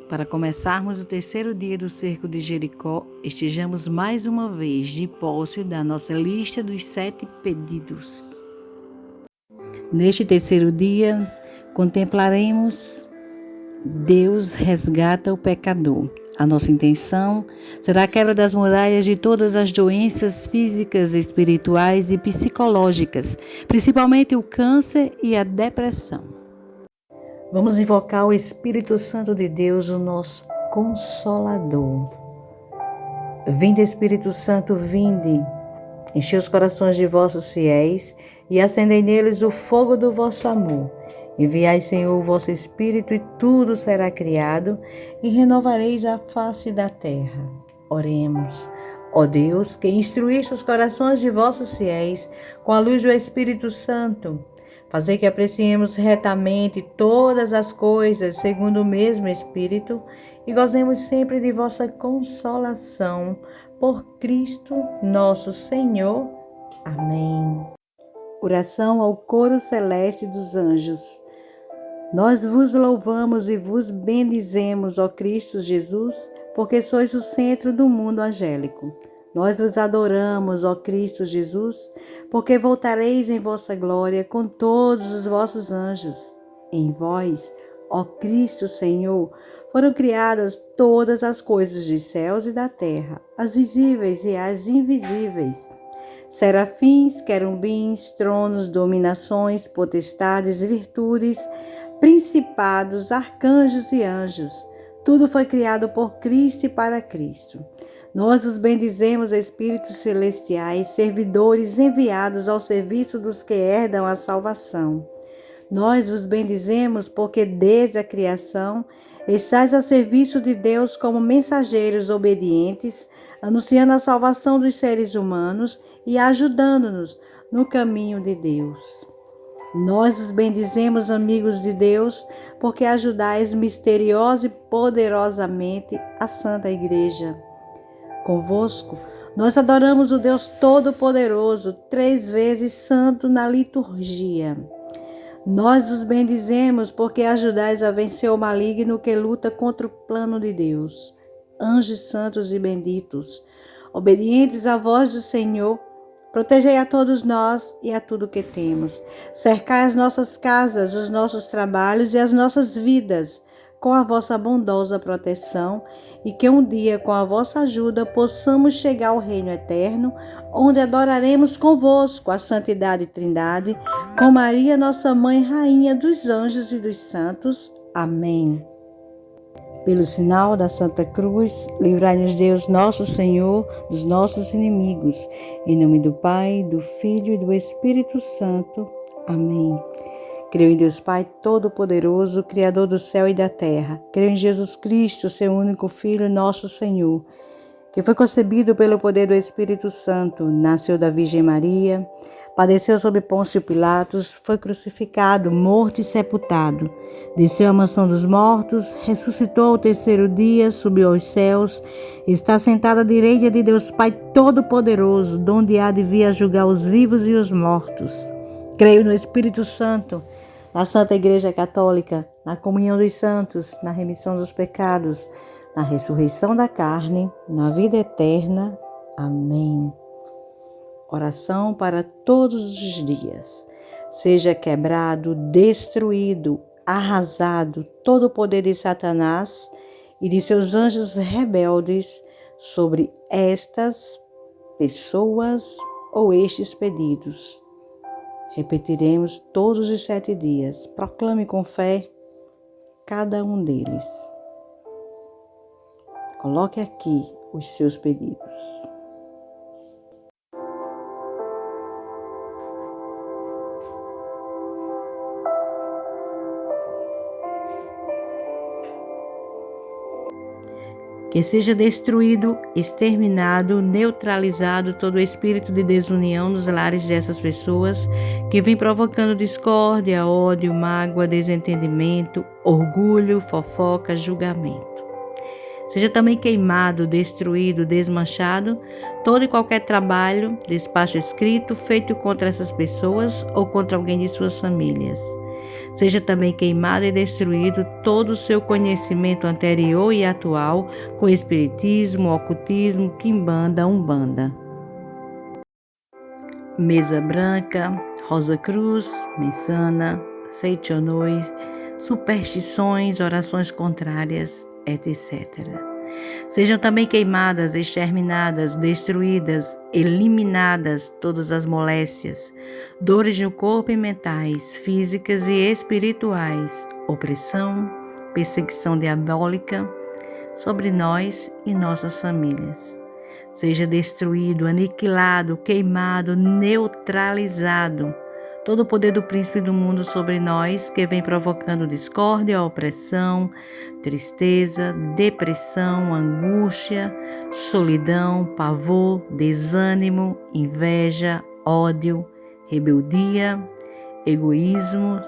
para começarmos o terceiro dia do cerco de Jericó, estejamos mais uma vez de posse da nossa lista dos 7 pedidos. Neste terceiro dia, contemplaremos Deus resgata o pecador. A nossa intenção será a quebra das muralhas de todas as doenças físicas, espirituais e psicológicas, principalmente o câncer e a depressão. Vamos invocar o Espírito Santo de Deus, o nosso Consolador. Vinde, Espírito Santo, vinde, enchei os corações de vossos fiéis e acendei neles o fogo do vosso amor. Enviai, Senhor, o vosso Espírito e tudo será criado e renovareis a face da terra. Oremos. Ó Deus, que instruíste os corações de vossos fiéis com a luz do Espírito Santo, fazei que apreciemos retamente todas as coisas segundo o mesmo Espírito e gozemos sempre de vossa consolação. Por Cristo nosso Senhor. Amém. Oração ao coro celeste dos anjos. Nós vos louvamos e vos bendizemos, ó Cristo Jesus, porque sois o centro do mundo angélico. Nós vos adoramos, ó Cristo Jesus, porque voltareis em vossa glória com todos os vossos anjos. Em vós, ó Cristo Senhor, foram criadas todas as coisas dos céus e da terra, as visíveis e as invisíveis. Serafins, querubins, tronos, dominações, potestades, virtudes, principados, arcanjos e anjos. Tudo foi criado por Cristo e para Cristo. Nós os bendizemos, espíritos celestiais, servidores enviados ao serviço dos que herdam a salvação. Nós os bendizemos porque desde a criação estais a serviço de Deus como mensageiros obedientes, anunciando a salvação dos seres humanos e ajudando-nos no caminho de Deus. Nós os bendizemos, amigos de Deus, porque ajudais misteriosa e poderosamente a Santa Igreja. Convosco, nós adoramos o Deus Todo-Poderoso, 3 vezes santo na liturgia. Nós os bendizemos porque ajudais a vencer o maligno que luta contra o plano de Deus. Anjos santos e benditos, obedientes à voz do Senhor, protegei a todos nós e a tudo que temos. Cercai as nossas casas, os nossos trabalhos e as nossas vidas com a vossa bondosa proteção e que um dia, com a vossa ajuda, possamos chegar ao reino eterno, onde adoraremos convosco a santidade Trindade, com Maria, nossa Mãe, Rainha dos anjos e dos santos. Amém. Pelo sinal da Santa Cruz, livrai-nos Deus nosso Senhor dos nossos inimigos. Em nome do Pai, do Filho e do Espírito Santo. Amém. Creio em Deus Pai Todo-Poderoso, Criador do céu e da terra. Creio em Jesus Cristo, seu único Filho, nosso Senhor, que foi concebido pelo poder do Espírito Santo, nasceu da Virgem Maria, padeceu sob Pôncio Pilatos, foi crucificado, morto e sepultado. Desceu à mansão dos mortos, ressuscitou ao terceiro dia, subiu aos céus, está sentado à direita de Deus Pai Todo-Poderoso, donde há de vir a julgar os vivos e os mortos. Creio no Espírito Santo, na Santa Igreja Católica, na comunhão dos santos, na remissão dos pecados, na ressurreição da carne, na vida eterna. Amém. Oração para todos os dias. Seja quebrado, destruído, arrasado todo o poder de Satanás e de seus anjos rebeldes sobre estas pessoas ou estes pedidos. Repetiremos todos os 7 dias. Proclame com fé cada um deles. Coloque aqui os seus pedidos. Que seja destruído, exterminado, neutralizado todo o espírito de desunião nos lares dessas pessoas que vem provocando discórdia, ódio, mágoa, desentendimento, orgulho, fofoca, julgamento. Seja também queimado, destruído, desmanchado todo e qualquer trabalho, despacho escrito feito contra essas pessoas ou contra alguém de suas famílias. Seja também queimado e destruído todo o seu conhecimento anterior e atual com espiritismo, ocultismo, quimbanda, umbanda. Mesa branca, rosa cruz, mensana, seitonoi, superstições, orações contrárias, etc. Sejam também queimadas, exterminadas, destruídas, eliminadas todas as moléstias, dores no corpo e mentais, físicas e espirituais, opressão, perseguição diabólica sobre nós e nossas famílias. Seja destruído, aniquilado, queimado, neutralizado todo o poder do príncipe do mundo sobre nós, que vem provocando discórdia, opressão, tristeza, depressão, angústia, solidão, pavor, desânimo, inveja, ódio, rebeldia, egoísmo,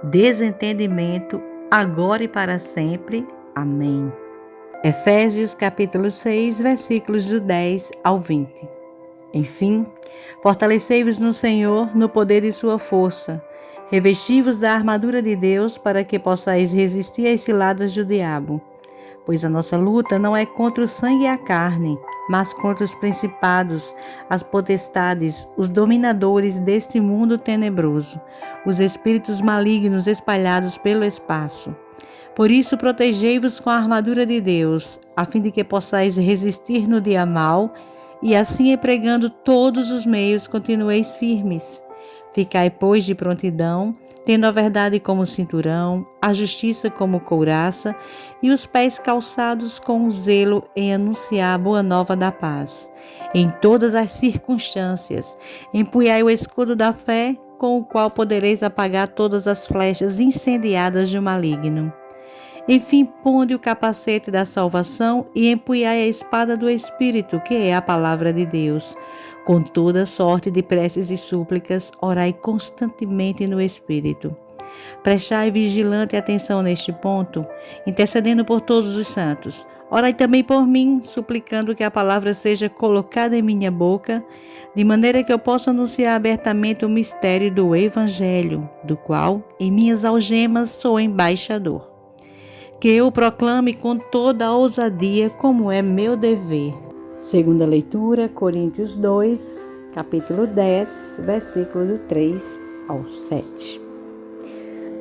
desentendimento, agora e para sempre. Amém. Efésios capítulo 6, versículos do 10 ao 20. Enfim, fortalecei-vos no Senhor, no poder de sua força. Revesti-vos da armadura de Deus para que possais resistir às ciladas do diabo. Pois a nossa luta não é contra o sangue e a carne, mas contra os principados, as potestades, os dominadores deste mundo tenebroso, os espíritos malignos espalhados pelo espaço. Por isso, protegei-vos com a armadura de Deus, a fim de que possais resistir no dia mau, e assim, empregando todos os meios, continueis firmes. Ficai, pois, de prontidão, tendo a verdade como cinturão, a justiça como couraça, e os pés calçados com zelo em anunciar a boa nova da paz. Em todas as circunstâncias, empunhai o escudo da fé, com o qual podereis apagar todas as flechas incendiadas do maligno. Enfim, ponde o capacete da salvação e empunhai a espada do Espírito, que é a palavra de Deus. Com toda sorte de preces e súplicas, orai constantemente no Espírito. Prestai vigilante atenção neste ponto, intercedendo por todos os santos. Orai também por mim, suplicando que a palavra seja colocada em minha boca, de maneira que eu possa anunciar abertamente o mistério do Evangelho, do qual, em minhas algemas, sou embaixador. Que eu proclame com toda a ousadia, como é meu dever. Segunda leitura, Coríntios 2, capítulo 10, versículo do 3 ao 7.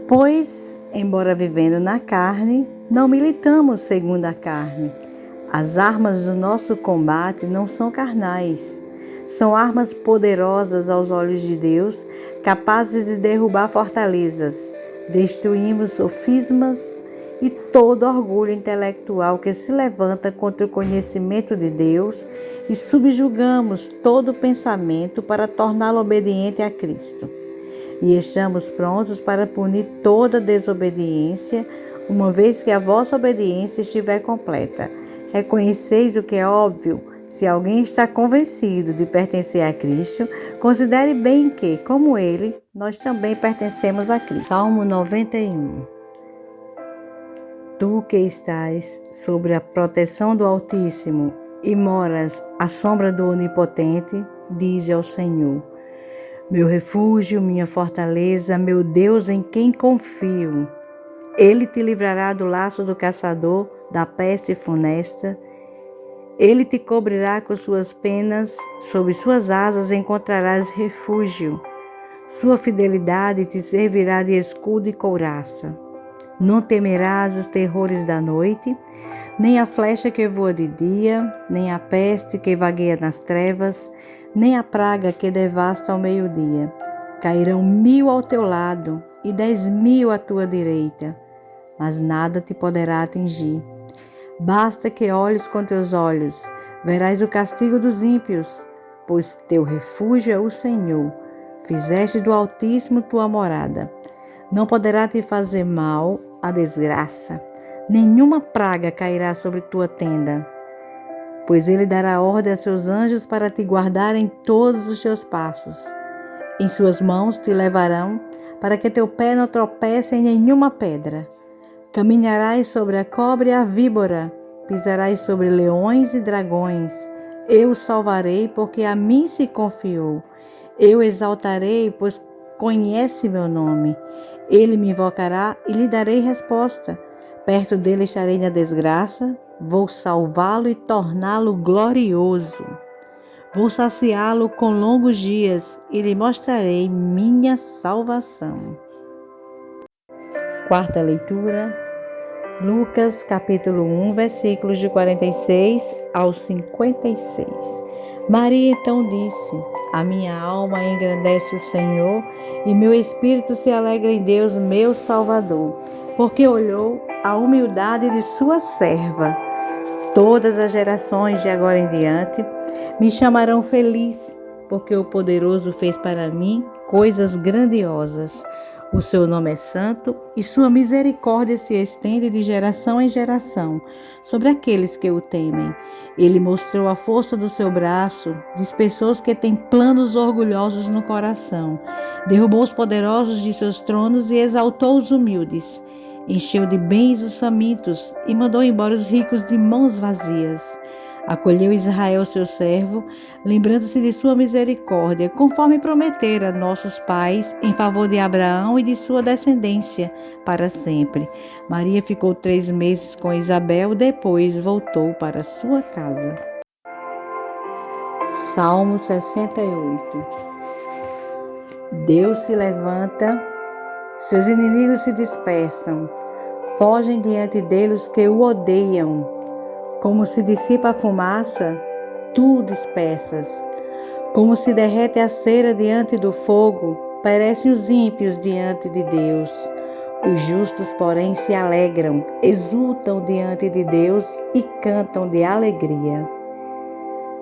Pois, embora vivendo na carne, não militamos segundo a carne. As armas do nosso combate não são carnais. São armas poderosas aos olhos de Deus, capazes de derrubar fortalezas. Destruímos sofismas e todo orgulho intelectual que se levanta contra o conhecimento de Deus e subjugamos todo pensamento para torná-lo obediente a Cristo. E estamos prontos para punir toda desobediência, uma vez que a vossa obediência estiver completa. Reconheceis o que é óbvio: se alguém está convencido de pertencer a Cristo, considere bem que, como ele, nós também pertencemos a Cristo. Salmo 91. Tu que estás sobre a proteção do Altíssimo e moras à sombra do Onipotente, dize ao Senhor: meu refúgio, minha fortaleza, meu Deus em quem confio. Ele te livrará do laço do caçador, da peste funesta. Ele te cobrirá com suas penas, sob suas asas encontrarás refúgio. Sua fidelidade te servirá de escudo e couraça. Não temerás os terrores da noite, nem a flecha que voa de dia, nem a peste que vagueia nas trevas, nem a praga que devasta ao meio-dia. Cairão 1000 ao teu lado e 10.000 à tua direita, mas nada te poderá atingir. Basta que olhes com teus olhos, verás o castigo dos ímpios, pois teu refúgio é o Senhor. Fizeste do Altíssimo tua morada. Não poderá te fazer mal a desgraça, nenhuma praga cairá sobre tua tenda, pois ele dará ordem a seus anjos para te guardar em todos os teus passos. Em suas mãos te levarão, para que teu pé não tropece em nenhuma pedra. Caminharás sobre a cobra e a víbora, pisarás sobre leões e dragões. Eu o salvarei, porque a mim se confiou. Eu exaltarei, pois conhece meu nome. Ele me invocará e lhe darei resposta. Perto dele estarei na desgraça, vou salvá-lo e torná-lo glorioso. Vou saciá-lo com longos dias e lhe mostrarei minha salvação. Quarta leitura, Lucas capítulo 1, versículos de 46 ao 56. Maria então disse: a minha alma engrandece o Senhor e meu espírito se alegra em Deus, meu Salvador, porque olhou a humildade de sua serva. Todas as gerações de agora em diante me chamarão feliz, porque o Poderoso fez para mim coisas grandiosas. O seu nome é santo e sua misericórdia se estende de geração em geração sobre aqueles que o temem. Ele mostrou a força do seu braço, diz pessoas que têm planos orgulhosos no coração. Derrubou os poderosos de seus tronos e exaltou os humildes. Encheu de bens os famintos e mandou embora os ricos de mãos vazias. Acolheu Israel, seu servo, lembrando-se de sua misericórdia, conforme prometera a nossos pais, em favor de Abraão e de sua descendência, para sempre. Maria ficou 3 meses com Isabel, depois voltou para sua casa. Salmo 68. Deus se levanta, seus inimigos se dispersam, fogem diante dele os que o odeiam. Como se dissipa a fumaça, tu dispersas. Como se derrete a cera diante do fogo, perecem os ímpios diante de Deus. Os justos, porém, se alegram, exultam diante de Deus e cantam de alegria.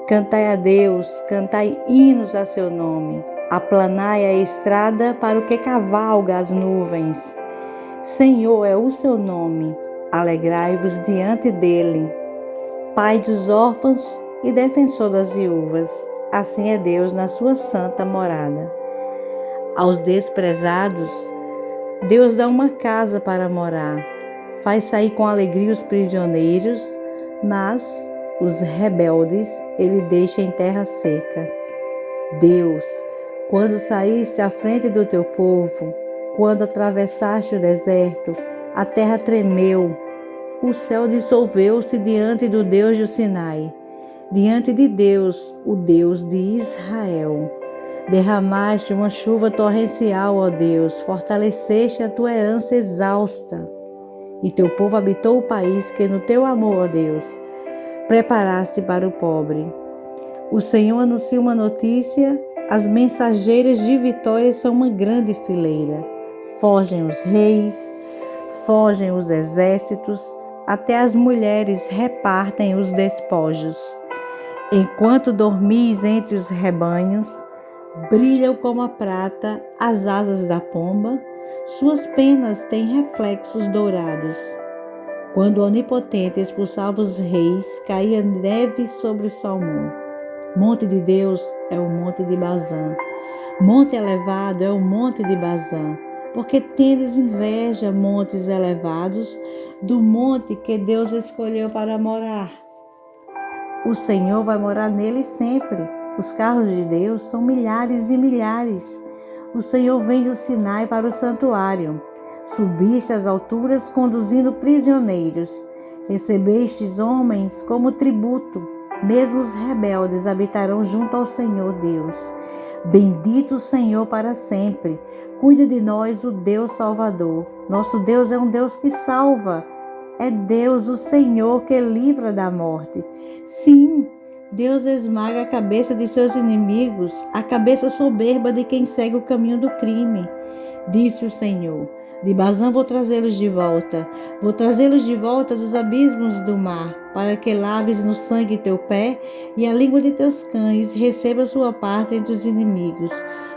Cantai a Deus, cantai hinos a seu nome, aplanai a estrada para o que cavalga as nuvens. Senhor é o seu nome, alegrai-vos diante dele. Pai dos órfãos e defensor das viúvas, assim é Deus na sua santa morada. Aos desprezados, Deus dá uma casa para morar, faz sair com alegria os prisioneiros, mas os rebeldes ele deixa em terra seca. Deus, quando saíste à frente do teu povo, quando atravessaste o deserto, a terra tremeu, o céu dissolveu-se diante do Deus do Sinai, diante de Deus, o Deus de Israel. Derramaste uma chuva torrencial, ó Deus, fortaleceste a tua herança exausta, e teu povo habitou o país que no teu amor, ó Deus, preparaste para o pobre. O Senhor anuncia uma notícia, as mensageiras de vitória são uma grande fileira. Fogem os reis, fogem os exércitos, até as mulheres repartem os despojos. Enquanto dormis entre os rebanhos, brilham como a prata as asas da pomba, suas penas têm reflexos dourados. Quando o Onipotente expulsava os reis, caía neve sobre o Salmão. Monte de Deus é o monte de Bazã. Monte elevado é o monte de Bazã. Porque tendes inveja, montes elevados, do monte que Deus escolheu para morar. O Senhor vai morar nele sempre. Os carros de Deus são milhares e milhares. O Senhor vem do Sinai para o santuário. Subiste às alturas conduzindo prisioneiros. Recebestes homens como tributo. Mesmo os rebeldes habitarão junto ao Senhor Deus. Bendito o Senhor para sempre. Cuida de nós o Deus Salvador. Nosso Deus é um Deus que salva. É Deus, o Senhor, que livra da morte. Sim, Deus esmaga a cabeça de seus inimigos, a cabeça soberba de quem segue o caminho do crime. Disse o Senhor: de Bazã vou trazê-los de volta. Vou trazê-los de volta dos abismos do mar, para que laves no sangue teu pé e a língua de teus cães receba sua parte entre os inimigos.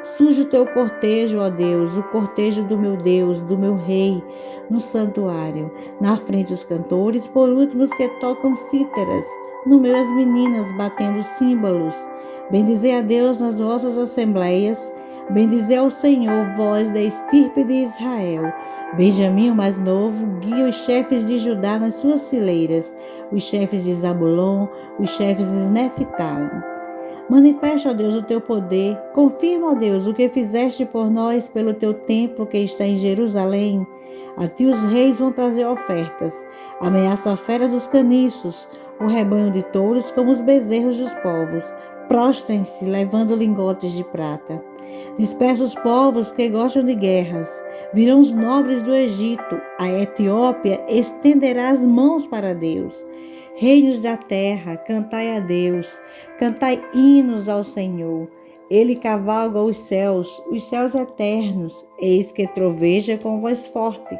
Suja o teu cortejo, ó Deus, o cortejo do meu Deus, do meu Rei, no santuário. Na frente os cantores, por último os que tocam cítaras, no meio as meninas batendo símbolos. Bendizei a Deus nas vossas assembleias, bendizei ao Senhor, vós da estirpe de Israel. Benjamim, o mais novo, guia os chefes de Judá nas suas fileiras, os chefes de Zabulon, os chefes de Neftali. Manifesta, ó Deus, o teu poder. Confirma, ó Deus, o que fizeste por nós pelo teu templo que está em Jerusalém. A ti os reis vão trazer ofertas. Ameaça a fera dos caniços, o rebanho de touros como os bezerros dos povos. Prostrem-se, levando lingotes de prata. Dispersa os povos que gostam de guerras. Virão os nobres do Egito. A Etiópia estenderá as mãos para Deus. Reinos da terra, cantai a Deus. Cantai hinos ao Senhor. Ele cavalga os céus eternos. Eis que troveja com voz forte.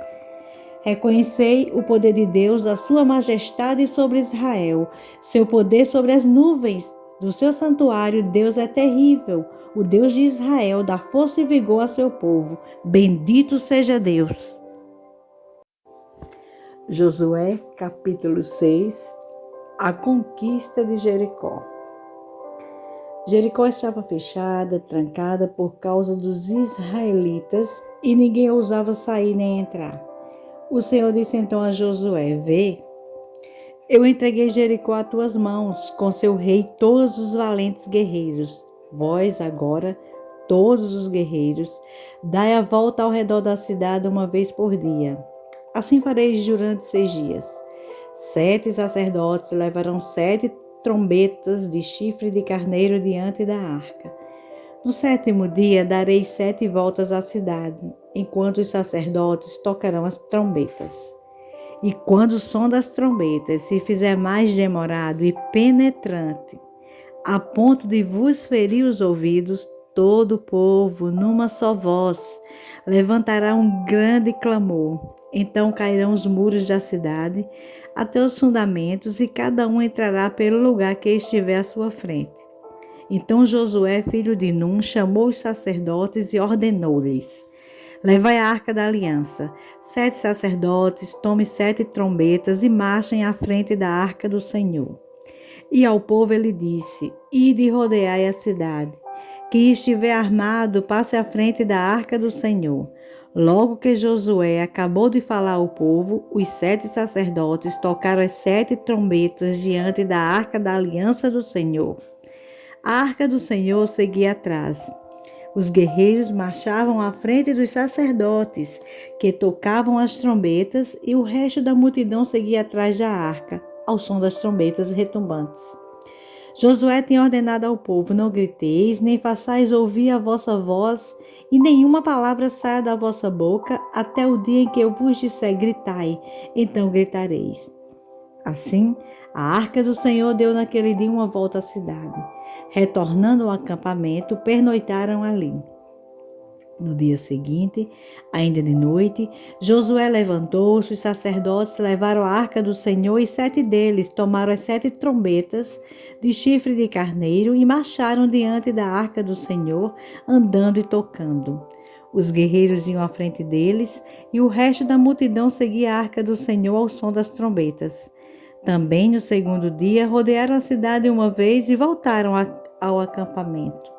Reconhecei o poder de Deus, a sua majestade sobre Israel, seu poder sobre as nuvens. Do seu santuário, Deus é terrível. O Deus de Israel dá força e vigor a seu povo. Bendito seja Deus. Josué, capítulo 6. A conquista de Jericó. Jericó estava fechada, trancada por causa dos israelitas e ninguém ousava sair nem entrar. O Senhor disse então a Josué: Vê, eu entreguei Jericó a tuas mãos, com seu rei e todos os valentes guerreiros. Vós agora, todos os guerreiros, dai a volta ao redor da cidade uma vez por dia. Assim fareis durante 6 dias. 7 sacerdotes levarão 7 trombetas de chifre de carneiro diante da arca. No 7º dia dareis 7 voltas à cidade, enquanto os sacerdotes tocarão as trombetas. E quando o som das trombetas se fizer mais demorado e penetrante, a ponto de vos ferir os ouvidos, todo o povo, numa só voz, levantará um grande clamor. Então cairão os muros da cidade até os fundamentos e cada um entrará pelo lugar que estiver à sua frente. Então Josué, filho de Num, chamou os sacerdotes e ordenou-lhes: Levai a arca da aliança. 7 sacerdotes, tome 7 trombetas e marchem à frente da arca do Senhor. E ao povo ele disse: Ide e rodeai a cidade. Quem estiver armado, passe à frente da arca do Senhor. Logo que Josué acabou de falar ao povo, os 7 sacerdotes tocaram as 7 trombetas diante da arca da aliança do Senhor. A arca do Senhor seguia atrás. Os guerreiros marchavam à frente dos sacerdotes, que tocavam as trombetas, e o resto da multidão seguia atrás da arca, ao som das trombetas retumbantes. Josué tinha ordenado ao povo: Não griteis, nem façais ouvir a vossa voz, e nenhuma palavra saia da vossa boca, até o dia em que eu vos disser: gritai, então gritareis. Assim, a arca do Senhor deu naquele dia uma volta à cidade. Retornando ao acampamento, pernoitaram ali. No dia seguinte, ainda de noite, Josué levantou-se, os sacerdotes levaram a arca do Senhor e 7 deles tomaram as 7 trombetas de chifre de carneiro e marcharam diante da arca do Senhor, andando e tocando. Os guerreiros iam à frente deles e o resto da multidão seguia a arca do Senhor ao som das trombetas. Também no 2º dia, rodearam a cidade uma vez e voltaram ao acampamento.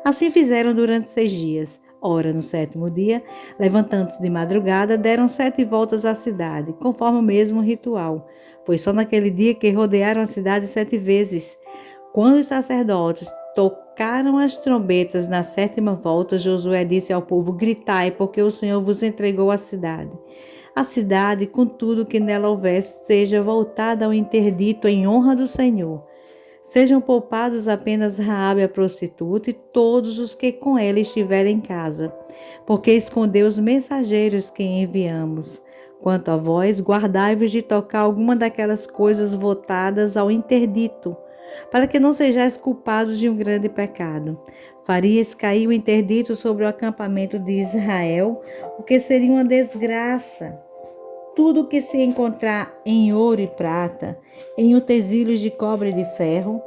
Assim fizeram durante 6 dias. Ora, no 7º dia, levantando-se de madrugada, deram 7 voltas à cidade, conforme o mesmo ritual. Foi só naquele dia que rodearam a cidade 7 vezes. Quando os sacerdotes tocaram as trombetas na 7ª volta, Josué disse ao povo: Gritai, porque o Senhor vos entregou a cidade. A cidade, com tudo que nela houvesse, seja voltada ao interdito em honra do Senhor. Sejam poupados apenas Raabe a prostituta e todos os que com ela estiverem em casa, porque escondeu os mensageiros que enviamos. Quanto a vós, guardai-vos de tocar alguma daquelas coisas votadas ao interdito, para que não sejais culpados de um grande pecado. Farias cair o interdito sobre o acampamento de Israel, o que seria uma desgraça. Tudo que se encontrar em ouro e prata, em utensílios de cobre e de ferro,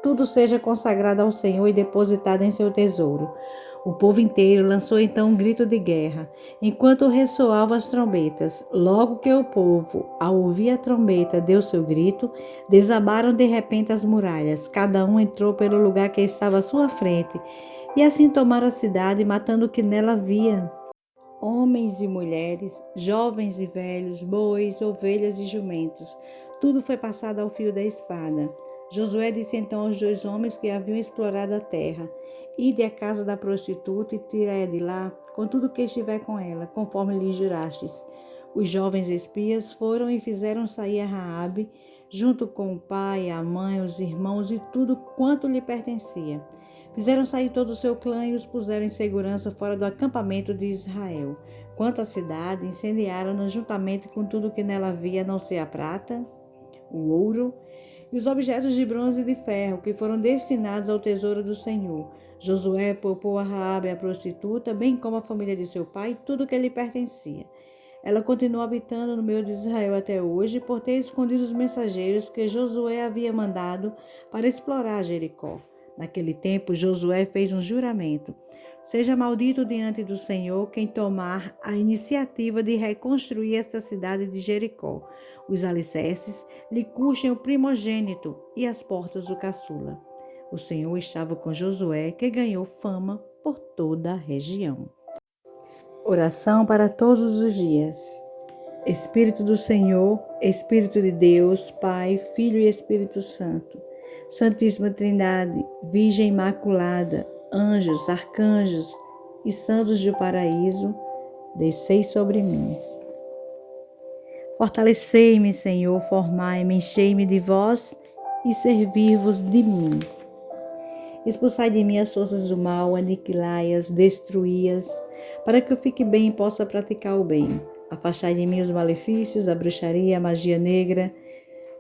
tudo seja consagrado ao Senhor e depositado em seu tesouro. O povo inteiro lançou então um grito de guerra, enquanto ressoavam as trombetas. Logo que o povo, ao ouvir a trombeta, deu seu grito, desabaram de repente as muralhas. Cada um entrou pelo lugar que estava à sua frente, e assim tomaram a cidade, matando o que nela havia. Homens e mulheres, jovens e velhos, bois, ovelhas e jumentos, tudo foi passado ao fio da espada. Josué disse então aos 2 homens que haviam explorado a terra: Ide à casa da prostituta e tirai-a de lá, com tudo que estiver com ela, conforme lhes jurastes. Os jovens espias foram e fizeram sair a Raabe, junto com o pai, a mãe, os irmãos e tudo quanto lhe pertencia. Fizeram sair todo o seu clã e os puseram em segurança fora do acampamento de Israel. Quanto à cidade, incendiaram-na juntamente com tudo que nela havia, a não ser a prata, o ouro e os objetos de bronze e de ferro que foram destinados ao tesouro do Senhor. Josué poupou a Raabe, a prostituta, bem como a família de seu pai e tudo que lhe pertencia. Ela continuou habitando no meio de Israel até hoje, por ter escondido os mensageiros que Josué havia mandado para explorar Jericó. Naquele tempo, Josué fez um juramento: Seja maldito diante do Senhor quem tomar a iniciativa de reconstruir esta cidade de Jericó. Os alicerces lhe custem o primogênito e as portas do caçula. O Senhor estava com Josué, que ganhou fama por toda a região. Oração para todos os dias. Espírito do Senhor, Espírito de Deus, Pai, Filho e Espírito Santo. Santíssima Trindade, Virgem Imaculada, anjos, arcanjos e santos do paraíso, descei sobre mim. Fortalecei-me, Senhor, formai-me, enchei-me de vós e servir-vos de mim. Expulsai de mim as forças do mal, aniquilai-as, destruí-as, para que eu fique bem e possa praticar o bem. Afastai de mim os malefícios, a bruxaria, a magia negra,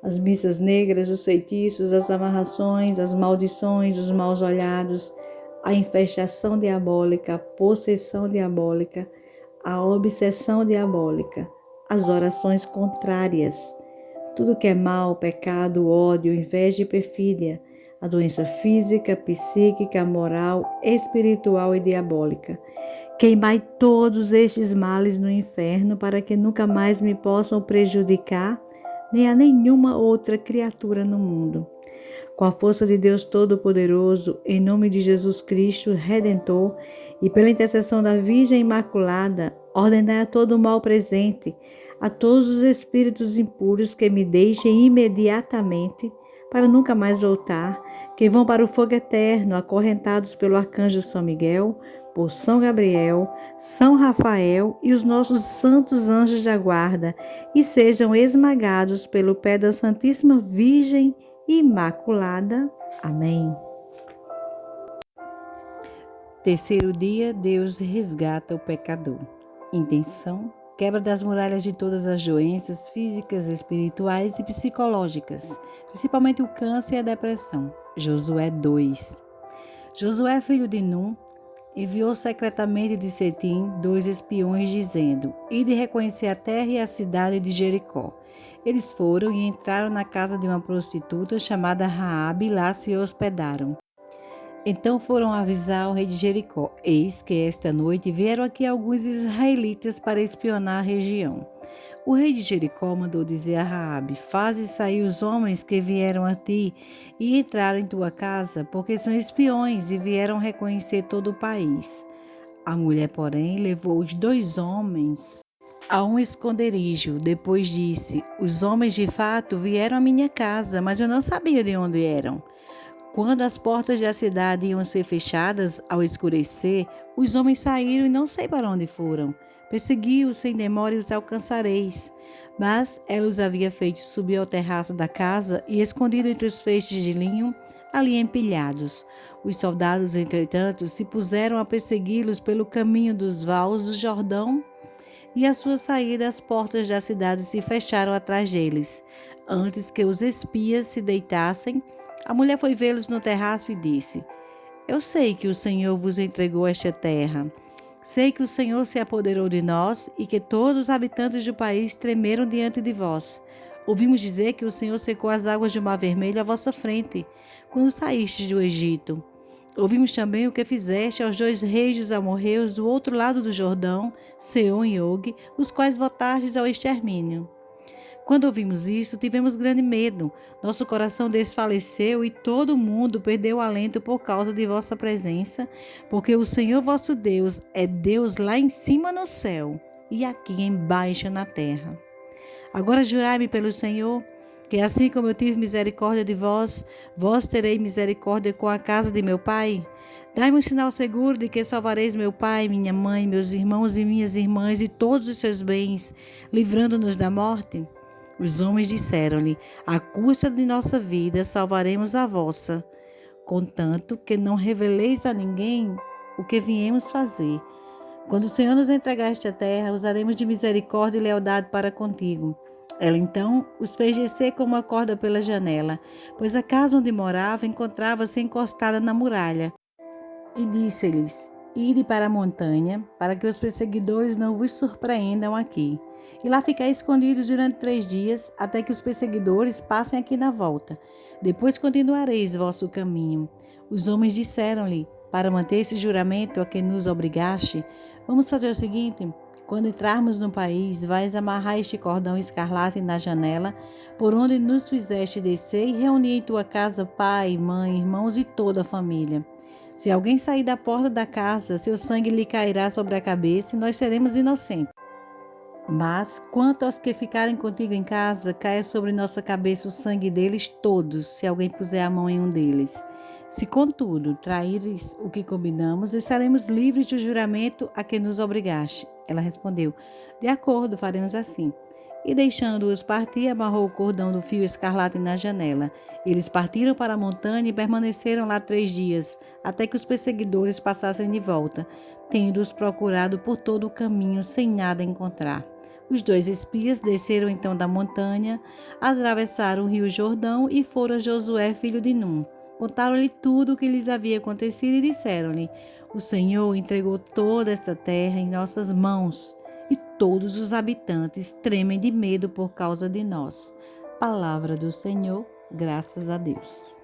as missas negras, os feitiços, as amarrações, as maldições, os maus olhados, a infestação diabólica, a possessão diabólica, a obsessão diabólica, as orações contrárias, tudo que é mal, pecado, ódio, inveja e perfídia, a doença física, psíquica, moral, espiritual e diabólica. Queimai todos estes males no inferno para que nunca mais me possam prejudicar nem a nenhuma outra criatura no mundo. Com a força de Deus Todo-Poderoso, em nome de Jesus Cristo, Redentor, e pela intercessão da Virgem Imaculada, ordenai a todo o mal presente, a todos os espíritos impuros que me deixem imediatamente, para nunca mais voltar, que vão para o fogo eterno, acorrentados pelo arcanjo São Miguel, por São Gabriel, São Rafael e os nossos santos anjos da guarda, e sejam esmagados pelo pé da Santíssima Virgem Imaculada. Amém. Terceiro dia, Deus resgata o pecador. Intenção: quebra das muralhas de todas as doenças físicas, espirituais e psicológicas, principalmente o câncer e a depressão. Josué 2. Josué, filho de Num, enviou secretamente de Setim 2 espiões, dizendo: Ide reconhecer a terra e a cidade de Jericó. Eles foram e entraram na casa de uma prostituta chamada Raabe e lá se hospedaram. Então foram avisar o rei de Jericó: Eis que esta noite vieram aqui alguns israelitas para espionar a região. O rei de Jericó mandou dizer a Raabe: Faze sair os homens que vieram a ti e entraram em tua casa, porque são espiões e vieram reconhecer todo o país. A mulher, porém, levou os 2 homens a um esconderijo. Depois disse: Os homens de fato vieram à minha casa, mas eu não sabia de onde eram. Quando as portas da cidade iam ser fechadas ao escurecer, os homens saíram e não sei para onde foram. Persegui-os sem demora e os alcançareis. Mas ela os havia feito subir ao terraço da casa e escondido entre os feixes de linho, ali empilhados. Os soldados, entretanto, se puseram a persegui-los pelo caminho dos vales do Jordão, e à sua saída as portas da cidade se fecharam atrás deles. Antes que os espias se deitassem, a mulher foi vê-los no terraço e disse: Eu sei que o Senhor vos entregou esta terra. Sei que o Senhor se apoderou de nós e que todos os habitantes do país tremeram diante de vós. Ouvimos dizer que o Senhor secou as águas do Mar Vermelho à vossa frente, quando saístes do Egito. Ouvimos também o que fizeste aos 2 reis dos amorreus do outro lado do Jordão, Seom e Og, os quais votastes ao extermínio. Quando ouvimos isso, tivemos grande medo. Nosso coração desfaleceu e todo mundo perdeu o alento por causa de vossa presença, porque o Senhor vosso Deus é Deus lá em cima no céu e aqui embaixo na terra. Agora jurai-me pelo Senhor, Que assim como eu tive misericórdia de vós, vós tereis misericórdia com a casa de meu pai? Dai-me um sinal seguro de que salvareis meu pai, minha mãe, meus irmãos e minhas irmãs e todos os seus bens, livrando-nos da morte. Os homens disseram-lhe: à custa de nossa vida, salvaremos a vossa, contanto que não reveleis a ninguém o que viemos fazer. Quando o Senhor nos entregar esta terra, usaremos de misericórdia e lealdade para contigo. Ela então os fez descer como uma corda pela janela, pois a casa onde morava encontrava-se encostada na muralha. E disse-lhes: ide para a montanha, para que os perseguidores não vos surpreendam aqui. E lá ficai escondidos durante 3 dias, até que os perseguidores passem aqui na volta. Depois continuareis vosso caminho. Os homens disseram-lhe: para manter esse juramento a que nos obrigaste, vamos fazer o seguinte: quando entrarmos no país, vais amarrar este cordão escarlate na janela, por onde nos fizeste descer, e reunir em tua casa pai, mãe, irmãos e toda a família. Se alguém sair da porta da casa, seu sangue lhe cairá sobre a cabeça e nós seremos inocentes. Mas, quanto aos que ficarem contigo em casa, caia sobre nossa cabeça o sangue deles todos, se alguém puser a mão em um deles. Se, contudo, traíres o que combinamos, estaremos livres do juramento a que nos obrigaste. Ela respondeu: de acordo, faremos assim. E deixando-os partir, amarrou o cordão do fio escarlate na janela. Eles partiram para a montanha e permaneceram lá 3 dias, até que os perseguidores passassem de volta, tendo-os procurado por todo o caminho sem nada encontrar. Os 2 espias desceram então da montanha, atravessaram o rio Jordão e foram a Josué, filho de Num. Contaram-lhe tudo o que lhes havia acontecido e disseram-lhe: o Senhor entregou toda esta terra em nossas mãos, e todos os habitantes tremem de medo por causa de nós. Palavra do Senhor, graças a Deus.